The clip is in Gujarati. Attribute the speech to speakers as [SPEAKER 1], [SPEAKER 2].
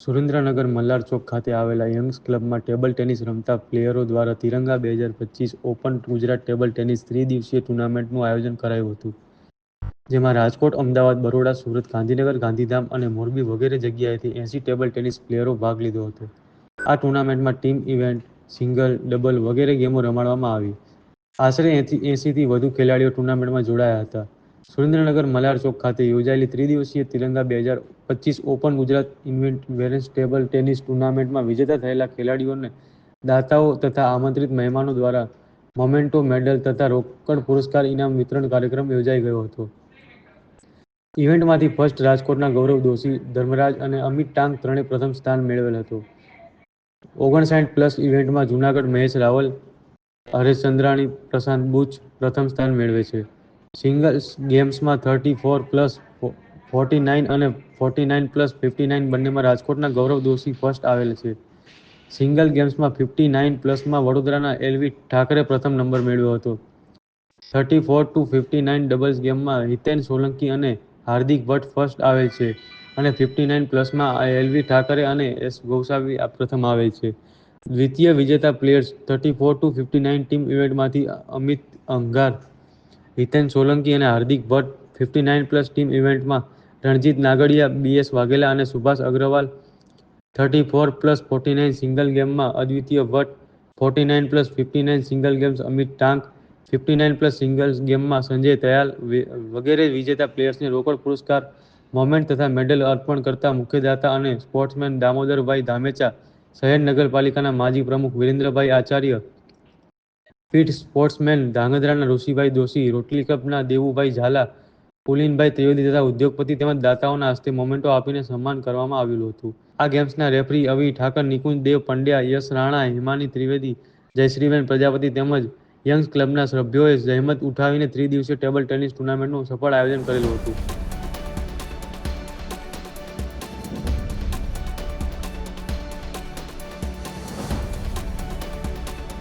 [SPEAKER 1] સુરેન્દ્રનગર મલ્હાર ચોક ખાતે આવેલા યંગ્સ ક્લબમાં ટેબલ ટેનિસ રમતા પ્લેયરો દ્વારા તિરંગા 2025 ઓપન ગુજરાત ટેબલ ટેનિસ ત્રિદિવસીય ટૂર્નામેન્ટનું આયોજન કરાયું હતું. જેમાં રાજકોટ, અમદાવાદ, બરોડા, સુરત, ગાંધીનગર, ગાંધીધામ અને મોરબી વગેરે જગ્યાએથી 80 ટેબલ ટેનિસ પ્લેયરો ભાગ લીધો હતો. આ ટૂર્નામેન્ટમાં ટીમ ઇવેન્ટ, સિંગલ, ડબલ વગેરે ગેમો રમાડવામાં આવી. આશરે 80થી વધુ ખેલાડીઓ ટૂર્નામેન્ટમાં જોડાયા હતા. સુરેન્દ્રનગર મલ્હાર ચોક ખાતે યોજાયેલી ત્રિદિવસીય તિરંગા 2025 open Gujarat events table tennis ટૂર્નામેન્ટમાં વિજેતા થયેલા ખેલાડીઓને દાતાઓ તથા આમંત્રિત મહેમાનો દ્વારા મોમેન્ટો, મેડલ તથા રોકડ પુરસ્કાર ઇનામ વિતરણ કાર્યક્રમ યોજાઈ ગયો હતો. ઇવેન્ટમાંથી ફર્સ્ટ રાજકોટના ગૌરવ દોશી, ધર્મરાજ અને અમિત ટાંક ત્રણે પ્રથમ સ્થાન મેળવેલ હતો. 59+ ઇવેન્ટમાં જૂનાગઢ મહેશ રાવલ, હરેશ ચંદ્રાણી, પ્રશાંત બુચ પ્રથમ સ્થાન મેળવે છે. સિંગલ્સ ગેમ્સમાં 34+49 અને 49+59 બંનેમાં રાજકોટના ગૌરવ દોશી ફર્સ્ટ આવેલ છે. સિંગલ ગેમ્સમાં 59+માં વડોદરાના એલવી ઠાકરે પ્રથમ નંબર મેળવ્યો હતો. 34-59 ડબલ્સ ગેમમાં હિતેન સોલંકી અને હાર્દિક ભટ્ટ ફર્સ્ટ આવેલ છે અને 59+માં એલવી ઠાકરે અને એસ ગોસાવી પ્રથમ આવેલ છે. દ્વિતીય વિજેતા પ્લેયર્સ 34-59 ટીમ ઇવેન્ટમાંથી અમિત અંગાર, હિતેન સોલંકી અને હાર્દિક ભટ્ટ. 59+ ટીમ ઇવેન્ટમાં રણજીત નાગડિયા, બીએસ વાઘેલા અને સુભાષ અગ્રવાલ. 34+49 સિંગલ ગેમમાં અદ્વિતીય ભટ્ટ. 49+59 સિંગલ ગેમ્સ અમિત ટાંક. 59+ સિંગલ્સ ગેમમાં સંજય દયાલ વગેરે વિજેતા પ્લેયર્સને રોકડ પુરસ્કાર, મોમેન્ટ તથા મેડલ અર્પણ કરતા મુખ્યદાતા અને સ્પોર્ટ્સમેન દામોદરભાઈ ધામેચા, શહેર નગરપાલિકાના માજી પ્રમુખ વિરેન્દ્રભાઈ આચાર્ય, પીઢ સ્પોર્ટ્સમેન ધાંગધ્રાના ઋષિભાઈ દોશી, રોટરી ક્લબના દેવુભાઈ ઝાલા, પુલિનભાઈ ત્રિવેદી તથા ઉદ્યોગપતિ તેમજ દાતાઓના હસ્તે મોમેન્ટો આપીને સન્માન કરવામાં આવેલું હતું. આ ગેમ્સના રેફરી અવી ઠાકર, નિકુંજ દેવ પંડ્યા, યશ રાણા, હિમાની ત્રિવેદી, જયશ્રીબેન પ્રજાપતિ તેમજ યંગ્સ ક્લબના સભ્યોએ જહેમત ઉઠાવીને ત્રિદિવસીય ટેબલ ટેનિસ ટૂર્નામેન્ટનું સફળ આયોજન કરેલું હતું.